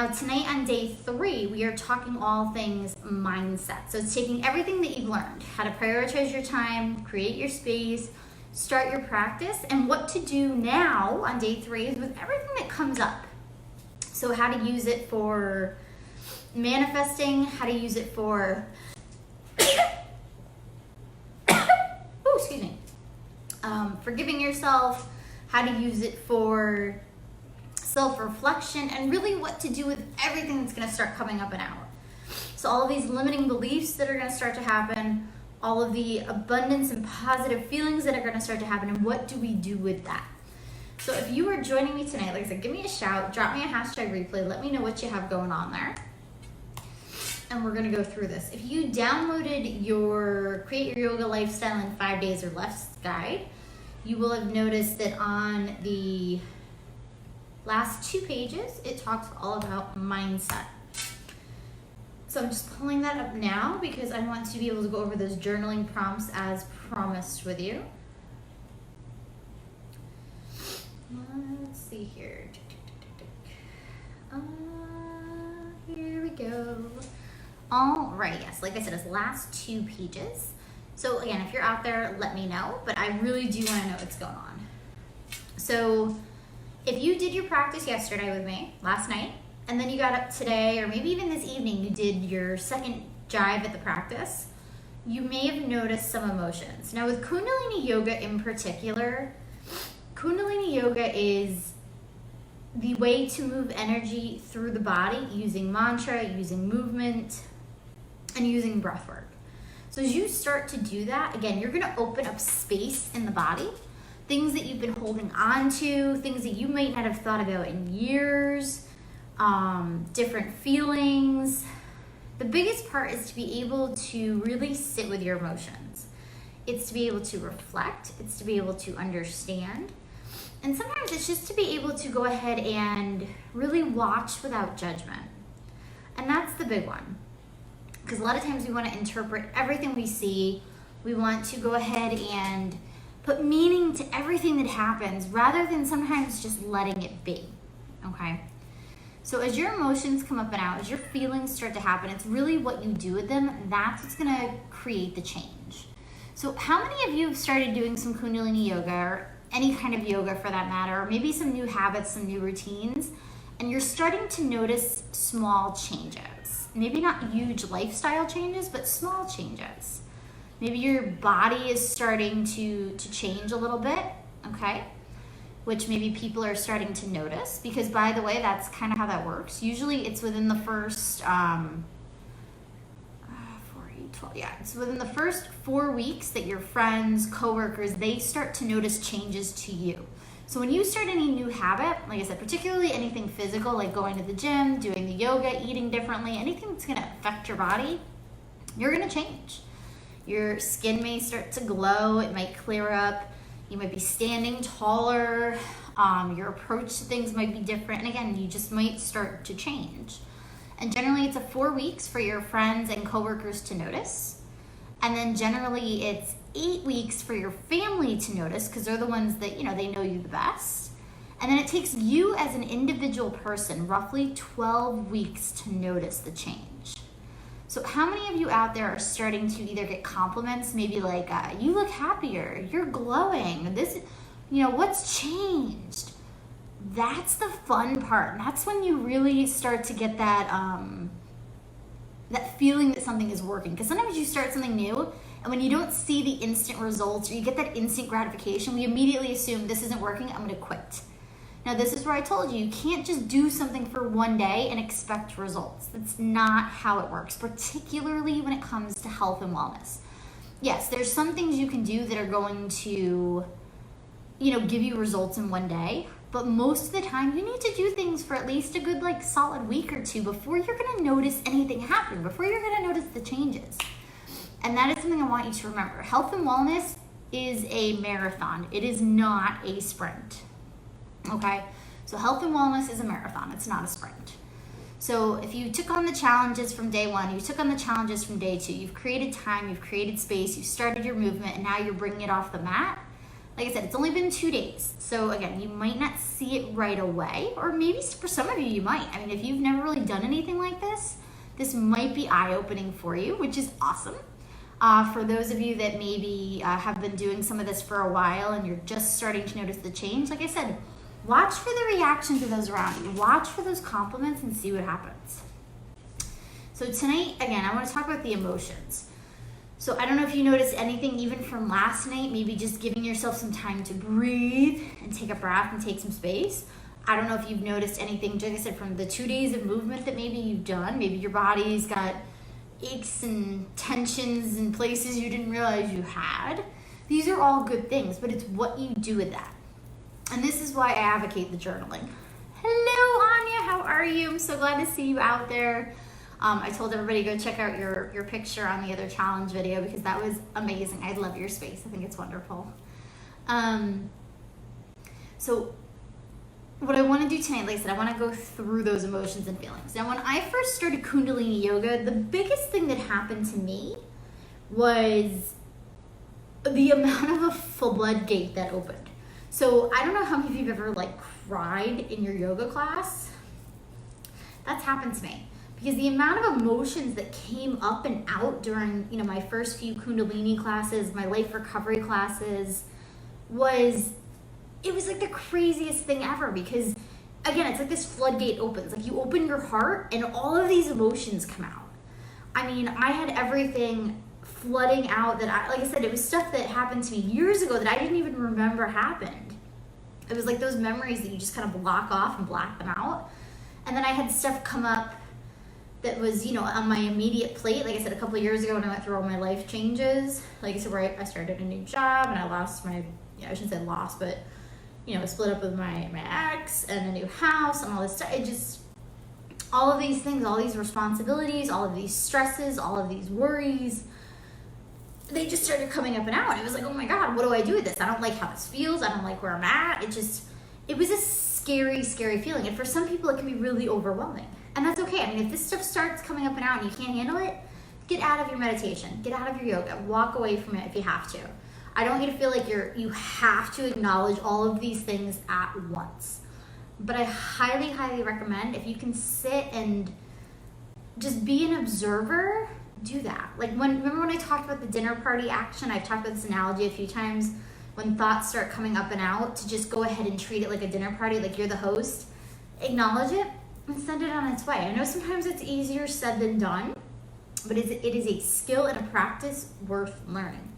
Now tonight on day 3, we are talking all things mindset. So it's taking everything that you've learned, how to prioritize your time, create your space, start your practice, and what to do now on day 3 is with everything that comes up. So how to use it for manifesting, how to use it for forgiving yourself, how to use it for self-reflection, and really what to do with everything that's going to start coming up and out. So all of these limiting beliefs that are going to start to happen, all of the abundance and positive feelings that are going to start to happen, and what do we do with that? So if you are joining me tonight, like I said, give me a shout, drop me a hashtag replay, let me know what you have going on there. And we're going to go through this. If you downloaded your Create Your Yoga Lifestyle in 5 Days or Less guide, you will have noticed that on the last 2 pages, it talks all about mindset. So I'm just pulling that up now because I want to be able to go over those journaling prompts as promised with you. Let's see here. Here we go. All right, yes, like I said, it's last 2 pages. So again, if you're out there, let me know, but I really do want to know what's going on. So if you did your practice yesterday with me, last night, and then you got up today, or maybe even this evening, you did your second jive at the practice, you may have noticed some emotions. Now with Kundalini Yoga in particular, Kundalini Yoga is the way to move energy through the body using mantra, using movement, and using breath work. So as you start to do that, again, you're gonna open up space in the body, things that you've been holding on to, things that you might not have thought about in years, different feelings. The biggest part is to be able to really sit with your emotions. It's to be able to reflect, it's to be able to understand, and sometimes it's just to be able to go ahead and really watch without judgment. And that's the big one. Because a lot of times we want to interpret everything we see. We want to go ahead and put meaning to everything that happens rather than sometimes just letting it be, okay? So as your emotions come up and out, as your feelings start to happen, it's really what you do with them. That's what's going to create the change. So how many of you have started doing some Kundalini Yoga or any kind of yoga for that matter, or maybe some new habits, some new routines, and you're starting to notice small changes? Maybe not huge lifestyle changes, but small changes. Maybe your body is starting to change a little bit, okay? Which maybe people are starting to notice, because by the way, that's kind of how that works. Usually it's within the first, it's within the first 4 weeks that your friends, coworkers, they start to notice changes to you. So when you start any new habit, like I said, particularly anything physical, like going to the gym, doing the yoga, eating differently, anything that's gonna affect your body, you're gonna change. Your skin may start to glow, it might clear up, you might be standing taller, your approach to things might be different, and again, you just might start to change. And generally it's 4 weeks for your friends and coworkers to notice. And then generally it's 8 weeks for your family to notice, because they're the ones that, they know you the best. And then it takes you as an individual person roughly 12 weeks to notice the change. So how many of you out there are starting to either get compliments, maybe like, you look happier, you're glowing, this, what's changed? That's the fun part. And that's when you really start to get that, that feeling that something is working. Because sometimes you start something new, and when you don't see the instant results, or you get that instant gratification, we immediately assume this isn't working, I'm gonna quit. Now this is where I told you, you can't just do something for one day and expect results. That's not how it works, particularly when it comes to health and wellness. Yes, there's some things you can do that are going to, give you results in one day, but most of the time you need to do things for at least a good solid week or 2 before you're gonna notice anything happening, before you're gonna notice the changes. And that is something I want you to remember. Health and wellness is a marathon. It is not a sprint, okay? So health and wellness is a marathon. It's not a sprint. So if you took on the challenges from day 1, you took on the challenges from day 2, you've created time, you've created space, you've started your movement, and now you're bringing it off the mat, Like I said, it's only been 2 days. So again, you might not see it right away, or maybe for some of you, you might. I mean, if you've never really done anything like this might be eye-opening for you, which is awesome. For those of you that maybe have been doing some of this for a while and you're just starting to notice the change, like I said, watch for the reactions of those around you. Watch for those compliments and see what happens. So tonight, again, I want to talk about the emotions. So I don't know if you noticed anything even from last night, maybe just giving yourself some time to breathe and take a breath and take some space. I don't know if you've noticed anything, like I said, from the 2 days of movement that maybe you've done. Maybe your body's got aches and tensions in places you didn't realize you had. These are all good things, but it's what you do with that. And this is why I advocate the journaling. Hello, Anya, how are you? I'm so glad to see you out there. I told everybody go check out your picture on the other challenge video because that was amazing. I love your space. I think it's wonderful. So what I want to do tonight, like I said, I want to go through those emotions and feelings. Now, when I first started Kundalini Yoga, the biggest thing that happened to me was the amount of a floodgate that opened. So I don't know how many of you have ever like cried in your yoga class. That's happened to me because the amount of emotions that came up and out during, my first few Kundalini classes, my life recovery classes, it was like the craziest thing ever because, again, it's like this floodgate opens. Like you open your heart and all of these emotions come out. I mean, I had everything flooding out that like I said, it was stuff that happened to me years ago that I didn't even remember happened. It was like those memories that you just kind of block off and black them out. And then I had stuff come up that was, on my immediate plate. Like I said, a couple of years ago when I went through all my life changes, like I said, where I started a new job and I lost I shouldn't say lost, but split up with my ex and a new house and all this stuff. All of these things, all these responsibilities, all of these stresses, all of these worries, they just started coming up and out. It was like, oh my God, what do I do with this? I don't like how this feels. I don't like where I'm at. It was a scary, scary feeling. And for some people, it can be really overwhelming. And that's okay. I mean, if this stuff starts coming up and out and you can't handle it, get out of your meditation, get out of your yoga, walk away from it if you have to. I don't want you to feel like you have to acknowledge all of these things at once. But I highly, highly recommend if you can sit and just be an observer, do that. Like remember when I talked about the dinner party action? I've talked about this analogy a few times. When thoughts start coming up and out, to just go ahead and treat it like a dinner party, like you're the host. Acknowledge it and send it on its way. I know sometimes it's easier said than done, but it is a skill and a practice worth learning.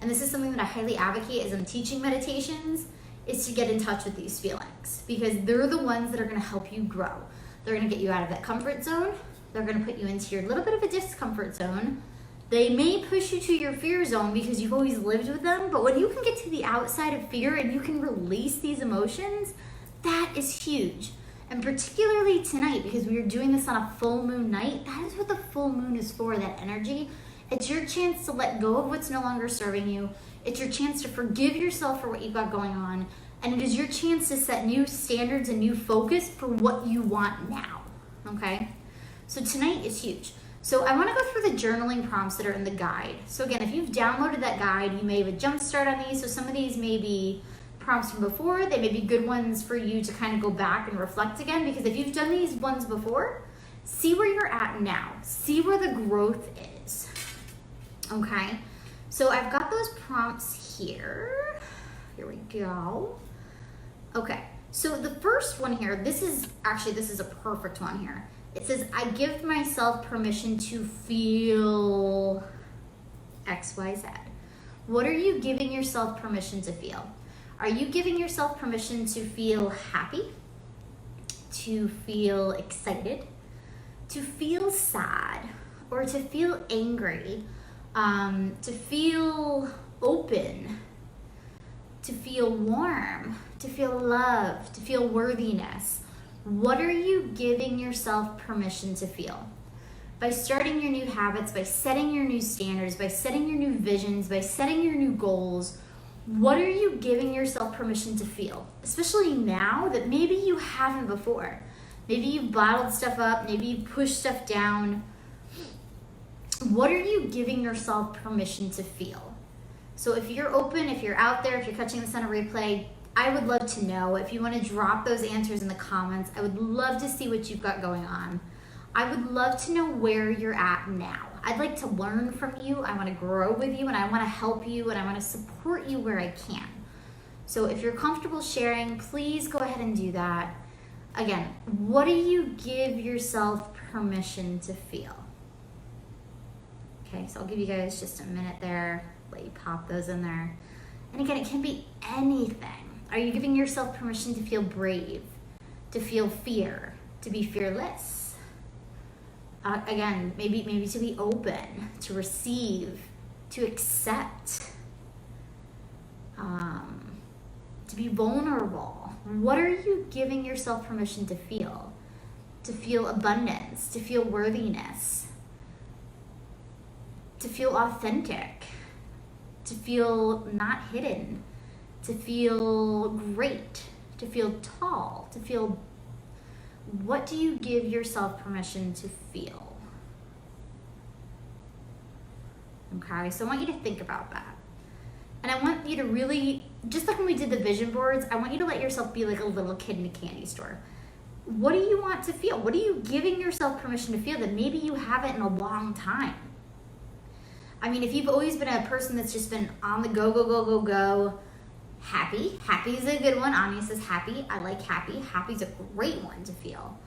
And this is something that I highly advocate as I'm teaching meditations, is to get in touch with these feelings because they're the ones that are going to help you grow. They're going to get you out of that comfort zone. They're going to put you into your little bit of a discomfort zone. They may push you to your fear zone because you've always lived with them, but when you can get to the outside of fear and you can release these emotions, that is huge. And particularly tonight, because we are doing this on a full moon night, that is what the full moon is for, that energy. It's your chance to let go of what's no longer serving you. It's your chance to forgive yourself for what you've got going on. And it is your chance to set new standards and new focus for what you want now, okay? So tonight is huge. So I want to go through the journaling prompts that are in the guide. So again, if you've downloaded that guide, you may have a jump start on these. So some of these may be prompts from before. They may be good ones for you to kind of go back and reflect again. Because if you've done these ones before, see where you're at now. See where the growth is. Okay, so I've got those prompts here. Here we go. Okay, so the first one here, this is a perfect one here. It says, I give myself permission to feel XYZ. What are you giving yourself permission to feel? Are you giving yourself permission to feel happy? To feel excited? To feel sad? Or to feel angry? To feel open, to feel warm, to feel love, to feel worthiness. What are you giving yourself permission to feel? By starting your new habits, by setting your new standards, by setting your new visions, by setting your new goals, what are you giving yourself permission to feel? Especially now that maybe you haven't before. Maybe you've bottled stuff up, maybe you pushed stuff down. What are you giving yourself permission to feel? So if you're open, if you're out there, if you're catching this on a replay, I would love to know. If you want to drop those answers in the comments, I would love to see what you've got going on. I would love to know where you're at now. I'd like to learn from you. I want to grow with you, and I want to help you, and I want to support you where I can. So if you're comfortable sharing, please go ahead and do that. Again, what do you give yourself permission to feel? Okay, so I'll give you guys just a minute there, let you pop those in there. And again, it can be anything. Are you giving yourself permission to feel brave, to feel fear, to be fearless? Again, maybe to be open, to receive, to accept, to be vulnerable. What are you giving yourself permission to feel? To feel abundance, to feel worthiness, to feel authentic, to feel not hidden, to feel great, to feel tall, to feel. What do you give yourself permission to feel? Okay, so I want you to think about that. And I want you to really, just like when we did the vision boards, I want you to let yourself be like a little kid in a candy store. What do you want to feel? What are you giving yourself permission to feel that maybe you haven't in a long time? I mean, if you've always been a person that's just been on the go, go, go, go, go, happy. Happy is a good one. Anya says happy. I like happy. Happy is a great one to feel.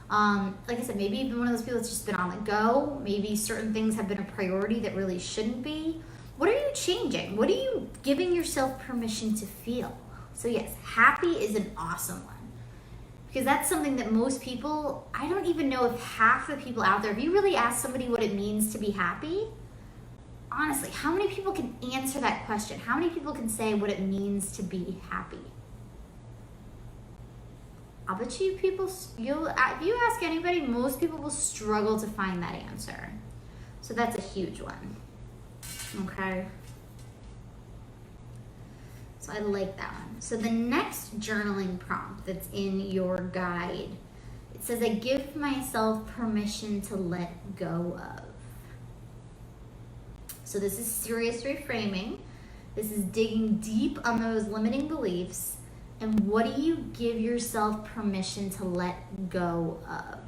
Like I said, maybe you've been one of those people that's just been on the go. Maybe certain things have been a priority that really shouldn't be. What are you changing? What are you giving yourself permission to feel? So yes, happy is an awesome one. Because that's something that most people, I don't even know if half the people out there, if you really ask somebody what it means to be happy, honestly, how many people can answer that question? How many people can say what it means to be happy? I'll bet you people, if you ask anybody, most people will struggle to find that answer. So that's a huge one. Okay. So I like that one. So the next journaling prompt that's in your guide, it says, I give myself permission to let go of. So this is serious reframing. This is digging deep on those limiting beliefs. And what do you give yourself permission to let go of?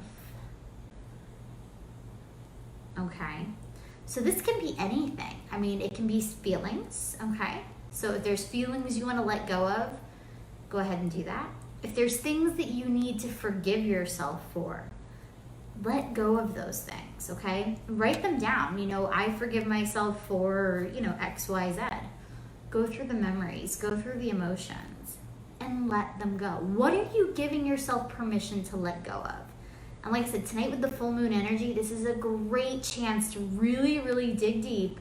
Okay. So this can be anything. I mean, it can be feelings, okay? So if there's feelings you want to let go of, go ahead and do that. If there's things that you need to forgive yourself for, let go of those things, okay? Write them down. You know, I forgive myself for, X, Y, Z. Go through the memories, go through the emotions, and let them go. What are you giving yourself permission to let go of? And like I said, tonight with the full moon energy, this is a great chance to really, really dig deep,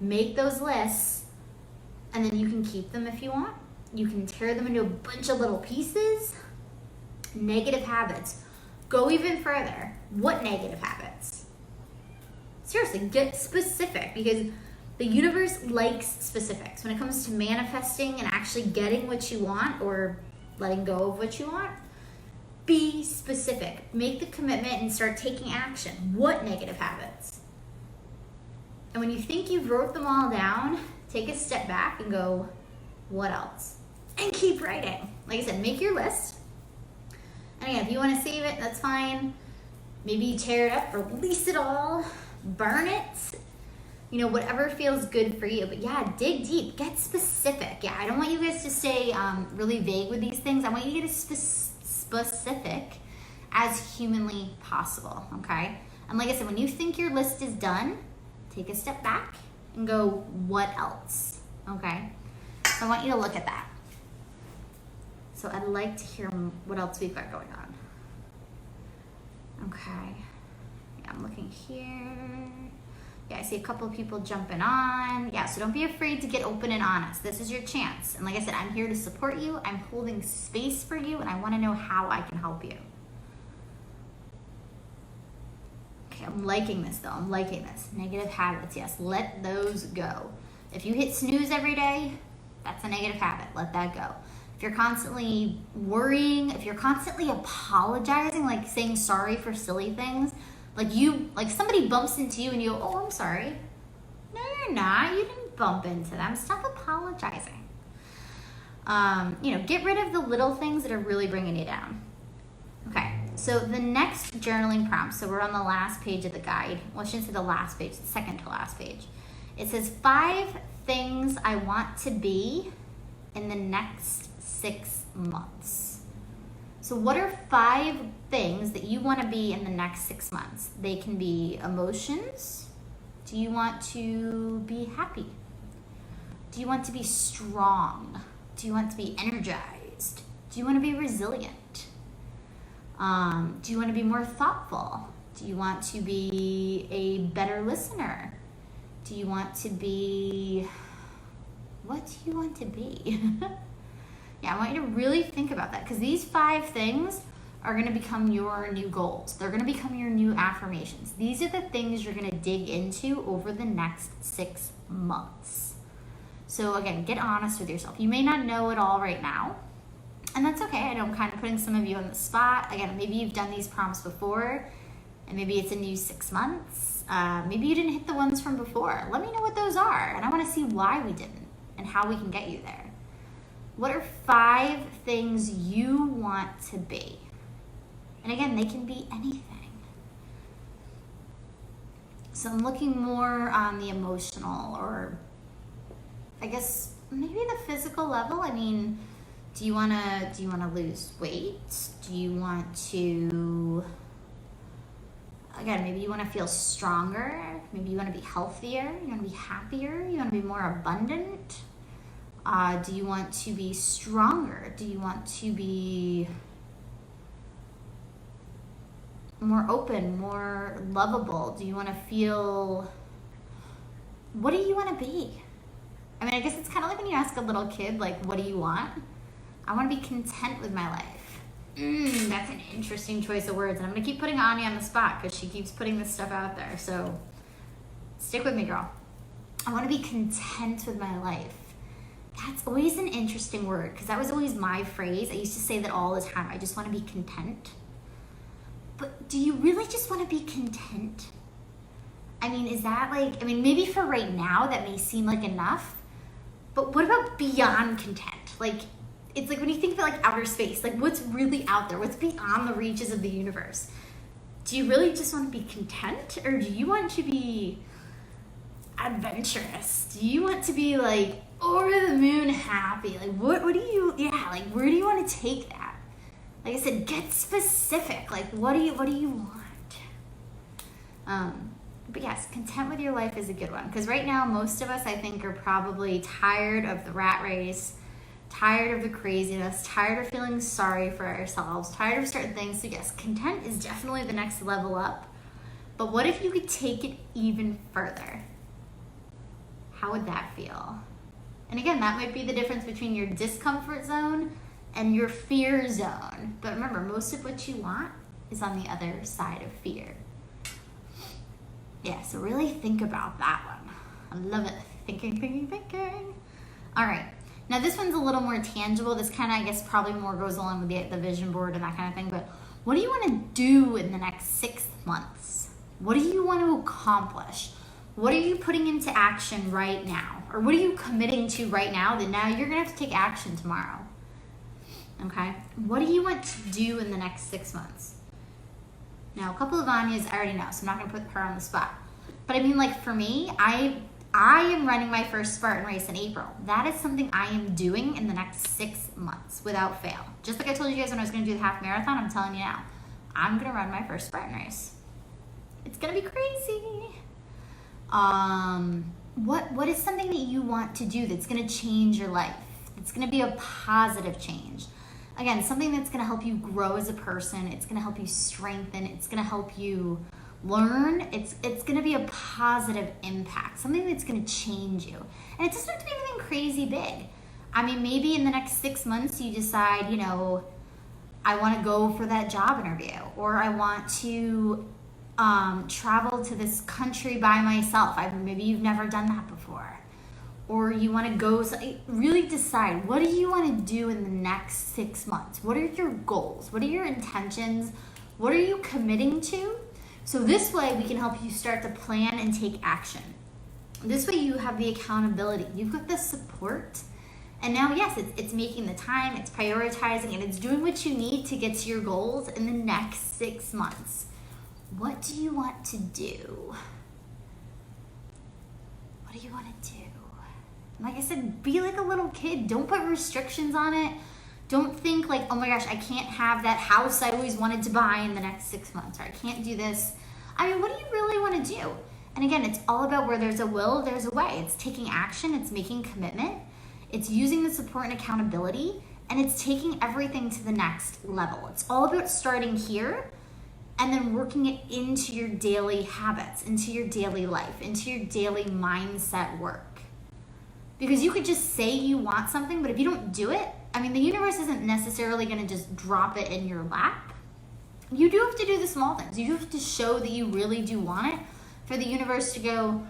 make those lists, and then you can keep them if you want. You can tear them into a bunch of little pieces. Negative habits. Go even further. What negative habits? Seriously, get specific, because the universe likes specifics. When it comes to manifesting and actually getting what you want or letting go of what you want, be specific. Make the commitment and start taking action. What negative habits? And when you think you've wrote them all down, take a step back and go, what else? And keep writing. Like I said, make your list. And again, if you want to save it, that's fine. Maybe tear it up, release it all, burn it. Whatever feels good for you. But yeah, dig deep, get specific. Yeah, I don't want you guys to stay really vague with these things. I want you to get as specific as humanly possible, okay? And like I said, when you think your list is done, take a step back and go, what else, okay? So I want you to look at that. So I'd like to hear what else we've got going on. Okay, yeah, I'm looking here. Yeah, I see a couple of people jumping on. Yeah, so don't be afraid to get open and honest. This is your chance. And like I said, I'm here to support you. I'm holding space for you, and I want to know how I can help you. Okay, I'm liking this though. I'm liking this. Negative habits, yes, let those go. If you hit snooze every day, that's a negative habit. Let that go. If you're constantly worrying, if you're constantly apologizing, like saying sorry for silly things, like somebody bumps into you and you go, oh, I'm sorry. No, you're not. You didn't bump into them, stop apologizing. Get rid of the little things that are really bringing you down. Okay, so the next journaling prompt, so we're on the last page of the guide. Well, I shouldn't say the last page, the second to last page. It says 5 things I want to be in the next 6 months. So what are 5 things that you want to be in the next 6 months? They can be emotions. Do you want to be happy? Do you want to be strong? Do you want to be energized? Do you want to be resilient? Do you want to be more thoughtful? Do you want to be a better listener? Do you want to be... What do you want to be? Yeah, I want you to really think about that, because these 5 things are going to become your new goals. They're going to become your new affirmations. These are the things you're going to dig into over the next 6 months. So again, get honest with yourself. You may not know it all right now, and that's okay. I know I'm kind of putting some of you on the spot. Again, maybe you've done these prompts before, and maybe it's a new 6 months. Maybe you didn't hit the ones from before. Let me know what those are, and I want to see why we didn't and how we can get you there. What are 5 things you want to be? And again, they can be anything. So I'm looking more on the emotional, or I guess maybe the physical level. I mean, do you want to lose weight? Do you want to, again, maybe you want to feel stronger. Maybe you want to be healthier. You want to be happier. You want to be more abundant. Do you want to be stronger? Do you want to be more open, more lovable? Do you want to feel, what do you want to be? I mean, I guess it's kind of like when you ask a little kid, like, what do you want? I want to be content with my life. That's an interesting choice of words. And I'm going to keep putting Anya on the spot because she keeps putting this stuff out there. So stick with me, girl. I want to be content with my life. That's always an interesting word, because that was always my phrase. I used to say that all the time. I just want to be content. But do you really just want to be content? I mean, is that like, I mean, maybe for right now that may seem like enough, but what about beyond content? Like, it's like when you think about like outer space, like what's really out there? What's beyond the reaches of the universe? Do you really just want to be content, or do you want to be adventurous? Do you want to be like over the moon happy? Like what do you, like where do you want to take that? Like I said, get specific. Like what do you want? But yes, content with your life is a good one, because right now most of us, I think, are probably tired of the rat race, tired of the craziness, tired of feeling sorry for ourselves, tired of certain things. So yes, content is definitely the next level up. But what if you could take it even further? How would that feel? And again, that might be the difference between your discomfort zone and your fear zone. But remember, most of what you want is on the other side of fear. Yeah, so really think about that one. I love it. Thinking. All right. Now this one's a little more tangible. This kind of, I guess, probably more goes along with the vision board and that kind of thing. But what do you want to do in the next 6 months? What do you want to accomplish? What are you putting into action right now? Or what are you committing to right now that now you're going to have to take action tomorrow? Okay? What do you want to do in the next 6 months? Now, a couple of Anya's I already know, so I'm not going to put her on the spot. But I mean, like for me, I am running my first Spartan race in April. That is something I am doing in the next 6 months without fail. Just like I told you guys when I was going to do the half marathon, I'm telling you now, I'm going to run my first Spartan race. It's going to be crazy. What is something that you want to do that's going to change your life? It's going to be a positive change. Again, something that's going to help you grow as a person. It's going to help you strengthen. It's going to help you learn. It's going to be a positive impact, something that's going to change you. And it doesn't have to be anything crazy big. I mean, maybe in the next 6 months you decide, I want to go for that job interview, or I want to travel to this country by myself. Maybe you've never done that before. Or you want to go, so really decide, what do you want to do in the next 6 months? What are your goals? What are your intentions? What are you committing to? So this way we can help you start to plan and take action. This way you have the accountability. You've got the support. And now, yes, it's making the time, it's prioritizing, and it's doing what you need to get to your goals in the next 6 months. What do you want to do? What do you want to do? Like I said, be like a little kid. Don't put restrictions on it. Don't think like, oh my gosh, I can't have that house I always wanted to buy in the next 6 months, or I can't do this. I mean, what do you really want to do? And again, it's all about where there's a will, there's a way. It's taking action, it's making commitment, it's using the support and accountability, and it's taking everything to the next level. It's all about starting here and then working it into your daily habits, into your daily life, into your daily mindset work. Because you could just say you want something, but if you don't do it, I mean, the universe isn't necessarily going to just drop it in your lap. You do have to do the small things. You do have to show that you really do want it for the universe to go,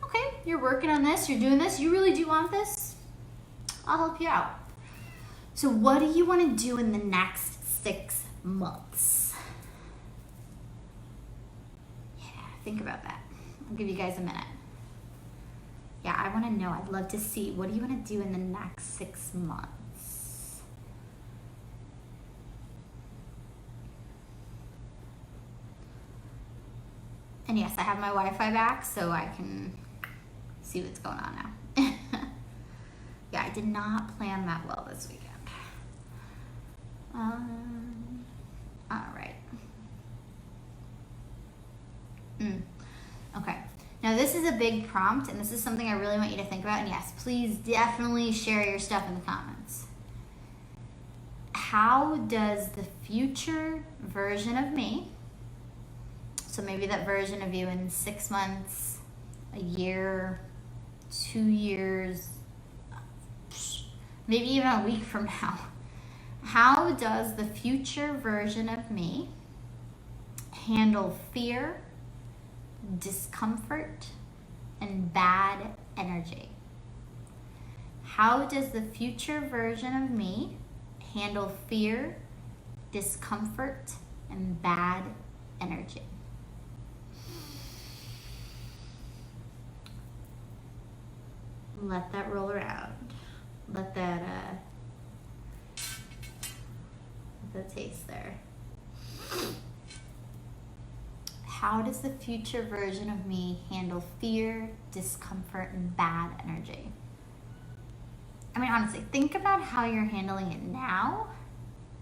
okay, you're working on this, you're doing this, you really do want this? I'll help you out. So what do you want to do in the next 6 months? Yeah, think about that. I'll give you guys a minute. Yeah, I want to know. I'd love to see. What do you want to do in the next 6 months? And yes, I have my Wi-Fi back, so I can see what's going on now. Yeah, I did not plan that well this weekend. All right. Okay. Now this is a big prompt, and this is something I really want you to think about. And yes, please definitely share your stuff in the comments. How does the future version of me, so maybe that version of you in 6 months, a year, 2 years, maybe even a week from now, how does the future version of me handle fear, discomfort, and bad energy? How does the future version of me handle fear, discomfort, and bad energy? Let that roll around. Let that taste there. How does the future version of me handle fear, discomfort, and bad energy? I mean, honestly, think about how you're handling it now.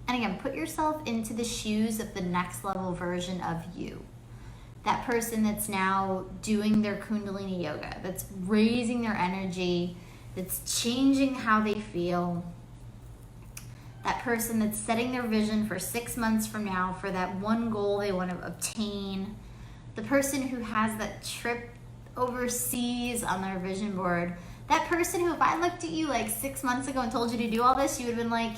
And again, put yourself into the shoes of the next level version of you. That person that's now doing their Kundalini Yoga, that's raising their energy, that's changing how they feel. That person that's setting their vision for 6 months from now for that one goal they want to obtain. The person who has that trip overseas on their vision board. That person who, if I looked at you like 6 months ago and told you to do all this, you would have been like,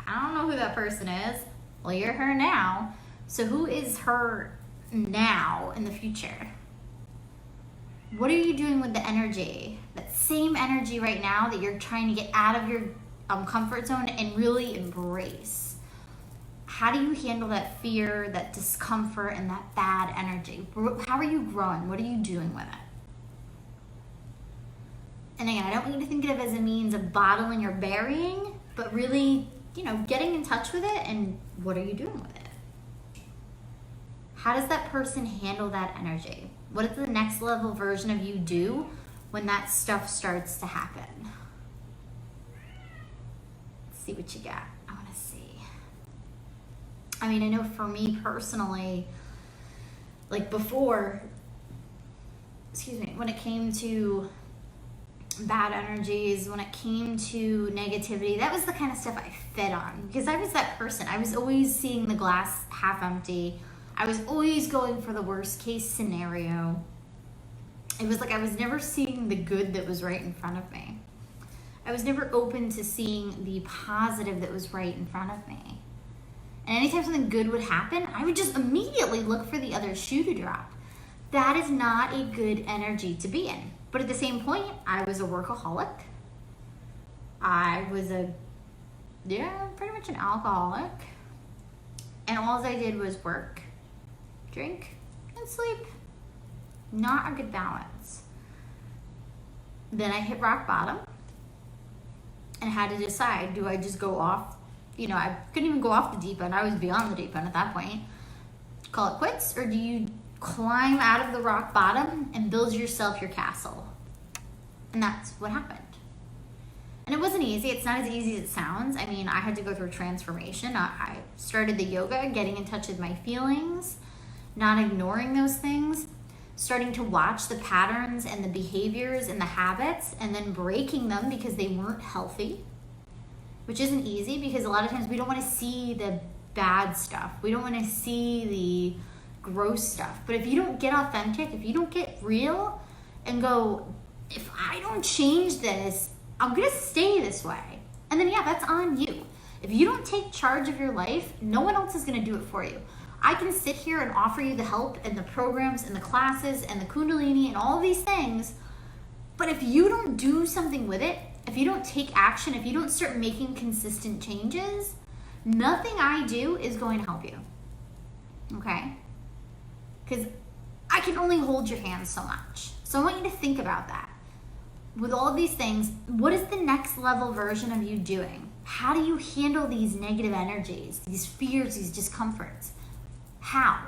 I don't know who that person is. Well, you're her now. So who is her now in the future? What are you doing with the energy? That same energy right now that you're trying to get out of your comfort zone and really embrace. How do you handle that fear, that discomfort, and that bad energy? How are you growing? What are you doing with it? And again, I don't want you to think of it as a means of bottling or burying, but really, getting in touch with it, and what are you doing with it? How does that person handle that energy? What does the next level version of you do when that stuff starts to happen? Let's see what you got. I want to see. I mean, I know for me personally, like before, when it came to bad energies, when it came to negativity, that was the kind of stuff I fed on, because I was that person. I was always seeing the glass half empty. I was always going for the worst case scenario. It was like I was never seeing the good that was right in front of me. I was never open to seeing the positive that was right in front of me. And anytime something good would happen, I would just immediately look for the other shoe to drop. That is not a good energy to be in. But at the same point, I was a workaholic. I was pretty much an alcoholic. And all I did was work, drink, and sleep. Not a good balance. Then I hit rock bottom and had to decide, do I just go off? I couldn't even go off the deep end. I was beyond the deep end at that point. Call it quits, or do you climb out of the rock bottom and build yourself your castle? And that's what happened. And it wasn't easy. It's not as easy as it sounds. I mean, I had to go through a transformation. I started the yoga, getting in touch with my feelings, not ignoring those things, starting to watch the patterns and the behaviors and the habits, and then breaking them because they weren't healthy, which isn't easy because a lot of times we don't want to see the bad stuff. We don't want to see the gross stuff. But if you don't get authentic, if you don't get real and go, if I don't change this, I'm going to stay this way. And then, yeah, that's on you. If you don't take charge of your life, no one else is going to do it for you. I can sit here and offer you the help and the programs and the classes and the Kundalini and all these things. But if you don't do something with it, if you don't take action, if you don't start making consistent changes, nothing I do is going to help you. Okay? Because I can only hold your hand so much. So I want you to think about that. With all of these things, what is the next level version of you doing? How do you handle these negative energies, these fears, these discomforts? How?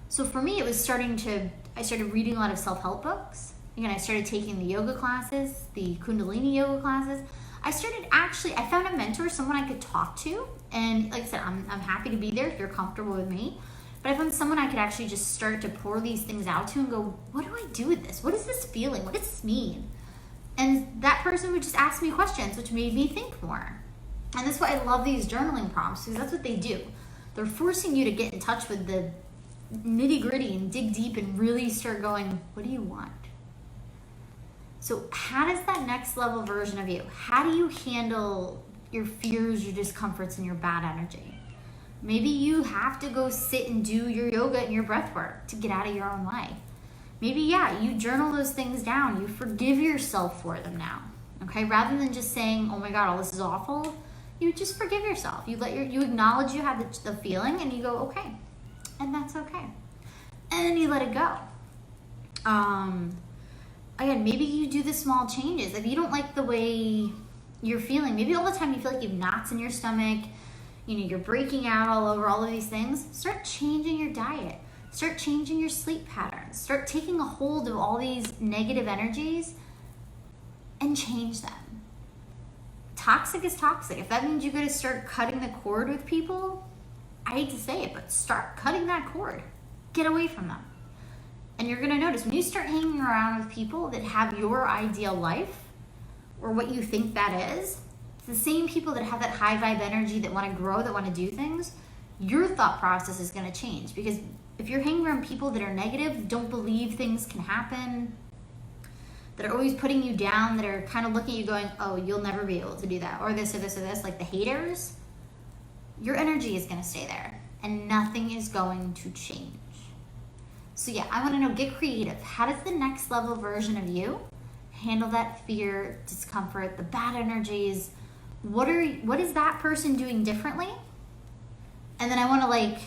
So for me, it was I started reading a lot of self-help books. Again, I started taking the yoga classes, the Kundalini Yoga classes. I found a mentor, someone I could talk to. And like I said, I'm happy to be there if you're comfortable with me. But I found someone I could actually just start to pour these things out to and go, what do I do with this? What is this feeling? What does this mean? And that person would just ask me questions, which made me think more. And that's why I love these journaling prompts, because that's what they do. They're forcing you to get in touch with the nitty gritty and dig deep and really start going, what do you want? So how does that next level version of you, how do you handle your fears, your discomforts, and your bad energy? Maybe you have to go sit and do your yoga and your breath work to get out of your own life. Maybe, you journal those things down. You forgive yourself for them now, okay? Rather than just saying, oh my God, all this is awful, you just forgive yourself. You acknowledge you had the feeling and you go, okay, and that's okay. And then you let it go. Again, maybe you do the small changes. If you don't like the way you're feeling, maybe all the time you feel like you have knots in your stomach, you're breaking out all over, all of these things, start changing your diet. Start changing your sleep patterns. Start taking a hold of all these negative energies and change them. Toxic is toxic. If that means you got to start cutting the cord with people, I hate to say it, but start cutting that cord. Get away from them. And you're going to notice when you start hanging around with people that have your ideal life or what you think that is, it's the same people that have that high vibe energy, that want to grow, that want to do things, your thought process is going to change. Because if you're hanging around people that are negative, don't believe things can happen, that are always putting you down, that are kind of looking at you going, oh, you'll never be able to do that, or this, or this, or this, like the haters, your energy is going to stay there and nothing is going to change. So yeah, I want to know, get creative. How does the next level version of you handle that fear, discomfort, the bad energies? What is that person doing differently? And then I want to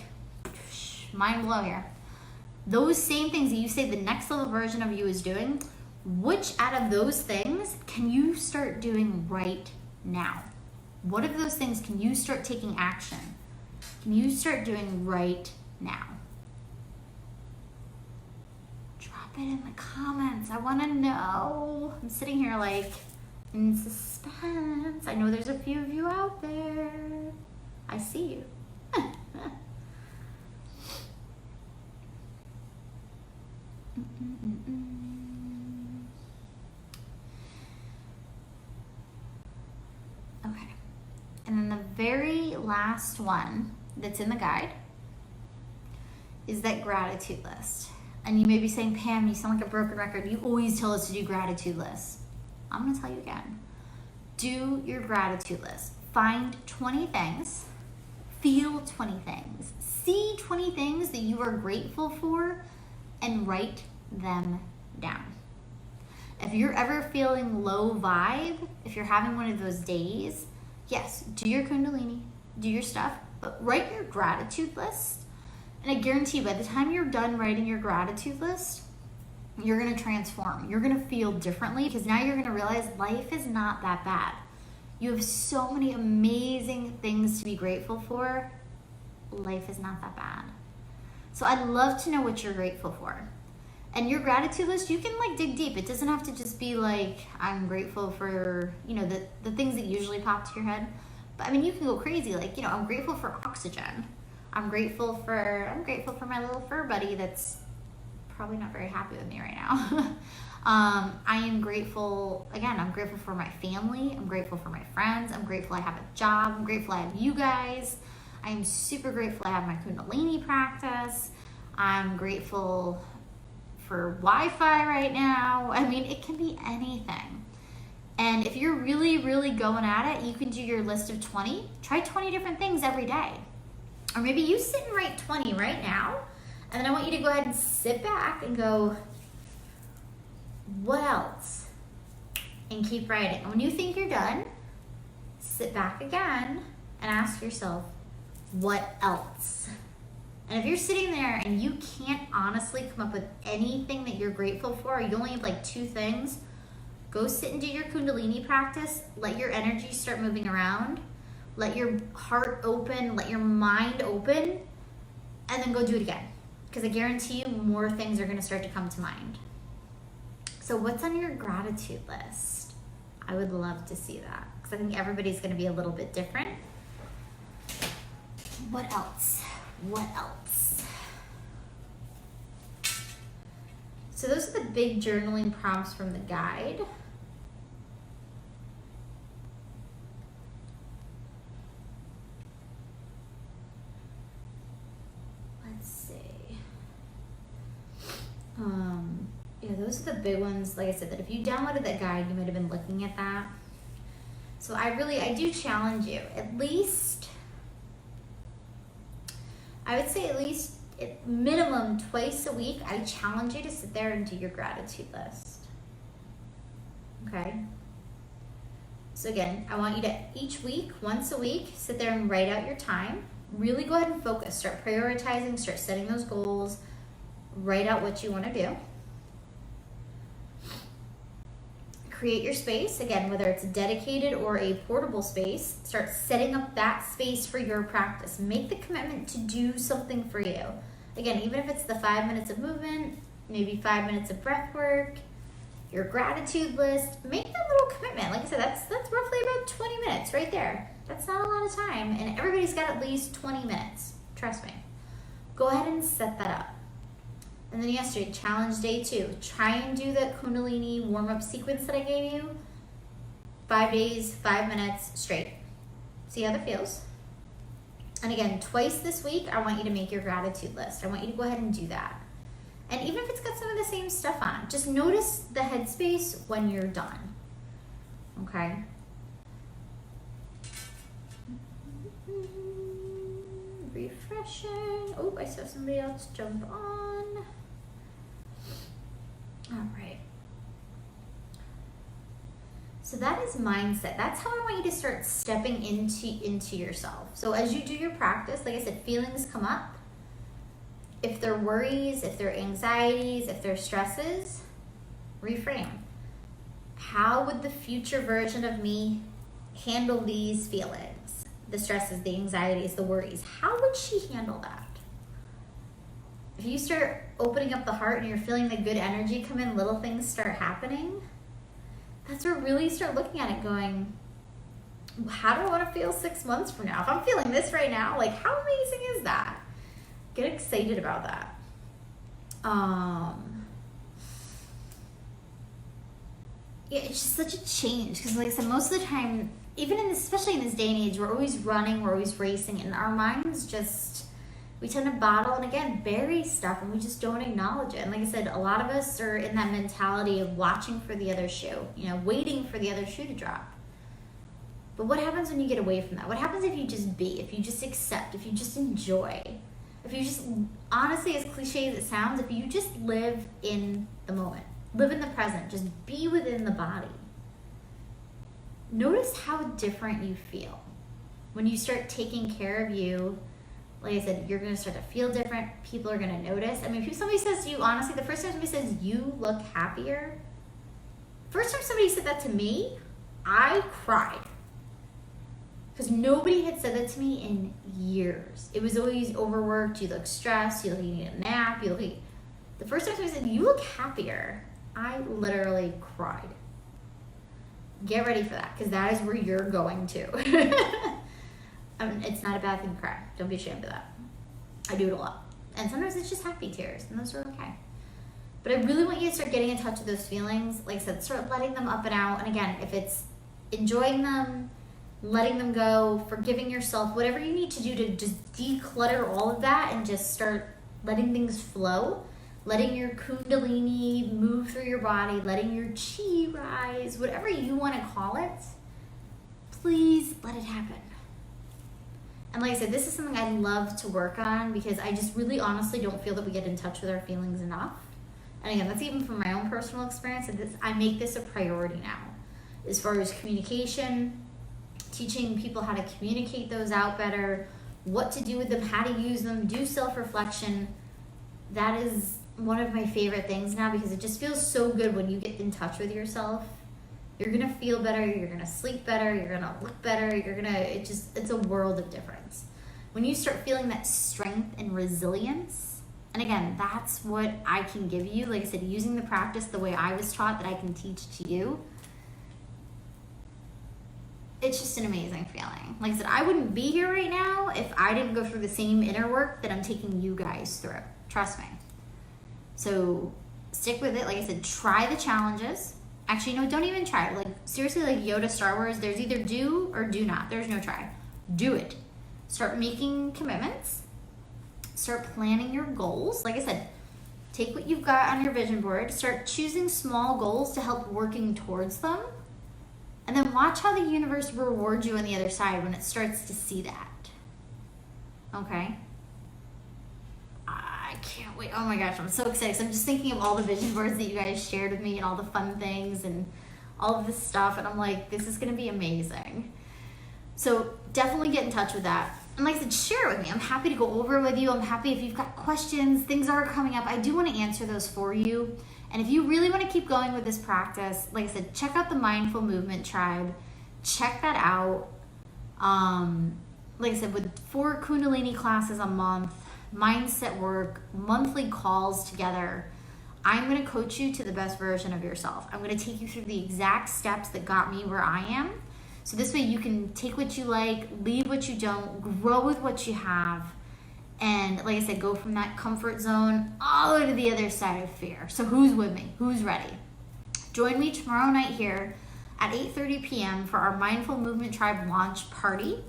mind blow here. Those same things that you say the next level version of you is doing, which out of those things can you start doing right now? What of those things can you start taking action? Can you start doing right now? Drop it in the comments. I want to know. I'm sitting here in suspense. I know there's a few of you out there. I see you. Okay. And then the very last one that's in the guide is that gratitude list. And you may be saying, Pam, you sound like a broken record. You always tell us to do gratitude lists. I'm going to tell you again. Do your gratitude list. Find 20 things. Feel 20 things. See 20 things that you are grateful for and write them down. If you're ever feeling low vibe, if you're having one of those days, yes, do your Kundalini, do your stuff, but write your gratitude list. And I guarantee you, by the time you're done writing your gratitude list, You're going to transform. You're going to feel differently because now you're going to realize life is not that bad. You have so many amazing things to be grateful for. Life is not that bad. So I'd love to know what you're grateful for. And your gratitude list, you can like dig deep. It doesn't have to just be like, I'm grateful for, the things that usually pop to your head. But I mean, you can go crazy. Like, I'm grateful for oxygen. I'm grateful for my little fur buddy that's probably not very happy with me right now. I am grateful, again, I'm grateful for my family. I'm grateful for my friends. I'm grateful I have a job. I'm grateful I have you guys. I am super grateful I have my Kundalini practice. I'm grateful for Wi-Fi right now. I mean, it can be anything. And if you're really, really going at it, you can do your list of 20. Try 20 different things every day. Or maybe you sit and write 20 right now. And then I want you to go ahead and sit back and go, what else? And keep writing. And when you think you're done, sit back again and ask yourself, what else? And if you're sitting there and you can't honestly come up with anything that you're grateful for, or you only have like 2 things, go sit and do your Kundalini practice. Let your energy start moving around. Let your heart open, let your mind open, and then go do it again. Because I guarantee you more things are going to start to come to mind. So what's on your gratitude list? I would love to see that because I think everybody's going to be a little bit different. What else? What else? So those are the big journaling prompts from the guide. Let's see. Yeah, those are the big ones. Like I said, that if you downloaded that guide, you might have been looking at that. So I do challenge you, at least, I would say at least at minimum twice a week, I challenge you to sit there and do your gratitude list. Okay? So again, I want you to each week, once a week, sit there and write out your time. Really go ahead and focus. Start prioritizing, start setting those goals. Write out what you want to do. Create your space, again, whether it's a dedicated or a portable space. Start setting up that space for your practice. Make the commitment to do something for you. Again, even if it's the 5 minutes of movement, maybe 5 minutes of breath work, your gratitude list, make that little commitment. Like I said, that's roughly about 20 minutes right there. That's not a lot of time, and everybody's got at least 20 minutes. Trust me. Go ahead and set that up. And then yesterday, challenge day 2. Try and do the Kundalini warm-up sequence that I gave you. 5 days, 5 minutes straight. See how that feels. And again, twice this week, I want you to make your gratitude list. I want you to go ahead and do that. And even if it's got some of the same stuff on, just notice the headspace when you're done. Okay? Refreshing. Oh, I saw somebody else jump on. All right. So that is mindset. That's how I want you to start stepping into yourself. So as you do your practice, like I said, feelings come up. If they're worries, if they're anxieties, if they're stresses, reframe. How would the future version of me handle these feelings? The stresses, the anxieties, the worries. How would she handle that? If you start opening up the heart and you're feeling the good energy come in, little things start happening, that's where really start looking at it going, how do I want to feel 6 months from now? If I'm feeling this right now, like how amazing is that? Get excited about that. Yeah, it's just such a change because like I said, most of the time, especially in this day and age, we're always running, we're always racing, and our minds we tend to bottle and again, bury stuff, and we just don't acknowledge it. And like I said, a lot of us are in that mentality of watching for the other shoe, waiting for the other shoe to drop. But what happens when you get away from that? What happens if you just be, if you just accept, if you just enjoy, if you just, honestly, as cliche as it sounds, if you just live in the moment, live in the present, just be within the body. Notice how different you feel when you start taking care of you like I said, you're gonna start to feel different. People are gonna notice. I mean, if somebody says to you, honestly, the first time somebody says you look happier, first time somebody said that to me, I cried. Because nobody had said that to me in years. It was always overworked, you look stressed, you look like you need a nap, the first time somebody said, you look happier, I literally cried. Get ready for that, because that is where you're going to. It's not a bad thing to cry. Don't be ashamed of that. I do it a lot. And sometimes it's just happy tears, and those are okay. But I really want you to start getting in touch with those feelings. Like I said, start letting them up and out. And again, if it's enjoying them, letting them go, forgiving yourself, whatever you need to do to just declutter all of that and just start letting things flow, letting your Kundalini move through your body, letting your chi rise, whatever you want to call it, please let it happen. And like I said, this is something I love to work on because I just really honestly don't feel that we get in touch with our feelings enough. And again, that's even from my own personal experience. I make this a priority now as far as communication, teaching people how to communicate those out better, what to do with them, how to use them, do self-reflection. That is one of my favorite things now because it just feels so good when you get in touch with yourself. You're gonna feel better, you're gonna sleep better, you're gonna look better, it's a world of difference. When you start feeling that strength and resilience, and again, that's what I can give you. Like I said, using the practice the way I was taught that I can teach to you, it's just an amazing feeling. Like I said, I wouldn't be here right now if I didn't go through the same inner work that I'm taking you guys through. Trust me. So stick with it. Like I said, try the challenges. Actually, no, don't even try. Like seriously, like Yoda Star Wars, there's either do or do not. There's no try. Do it. Start making commitments. Start planning your goals. Like I said, take what you've got on your vision board. Start choosing small goals to help working towards them. And then watch how the universe rewards you on the other side when it starts to see that. Okay? I can't wait. Oh my gosh, I'm so excited. I'm just thinking of all the vision boards that you guys shared with me and all the fun things and all of this stuff. And I'm like, this is going to be amazing. So definitely get in touch with that. And like I said, share it with me. I'm happy to go over it with you. I'm happy if you've got questions, things are coming up. I do want to answer those for you. And if you really want to keep going with this practice, like I said, check out the Mindful Movement Tribe. Check that out. Like I said, with 4 Kundalini classes a month, mindset work, monthly calls together, I'm going to coach you to the best version of yourself. I'm going to take you through the exact steps that got me where I am. So this way you can take what you like, leave what you don't, grow with what you have. And like I said, go from that comfort zone all the way to the other side of fear. So who's with me? Who's ready? Join me tomorrow night here at 8:30 p.m. for our Mindful Movement Tribe launch party.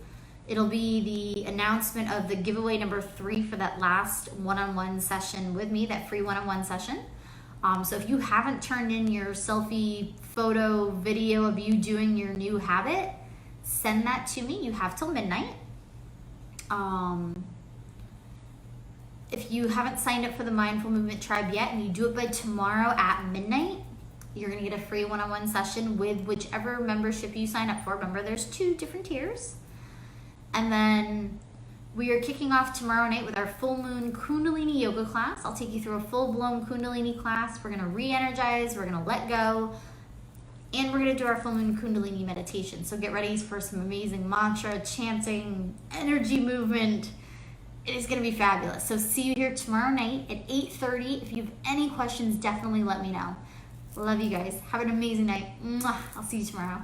It'll be the announcement of the giveaway number 3 for that last one-on-one session with me, that free one-on-one session. So if you haven't turned in your selfie photo video of you doing your new habit, send that to me. You have till midnight. If you haven't signed up for the Mindful Movement Tribe yet and you do it by tomorrow at midnight, you're going to get a free one-on-one session with whichever membership you sign up for. Remember, there's 2 different tiers. And then we are kicking off tomorrow night with our full moon Kundalini Yoga class. I'll take you through a full-blown Kundalini class. We're going to re-energize, we're going to let go, and we're going to do our full moon Kundalini meditation. So get ready for some amazing mantra, chanting, energy movement. It is going to be fabulous. So see you here tomorrow night at 8:30. If you have any questions, definitely let me know. Love you guys. Have an amazing night. Mwah. I'll see you tomorrow.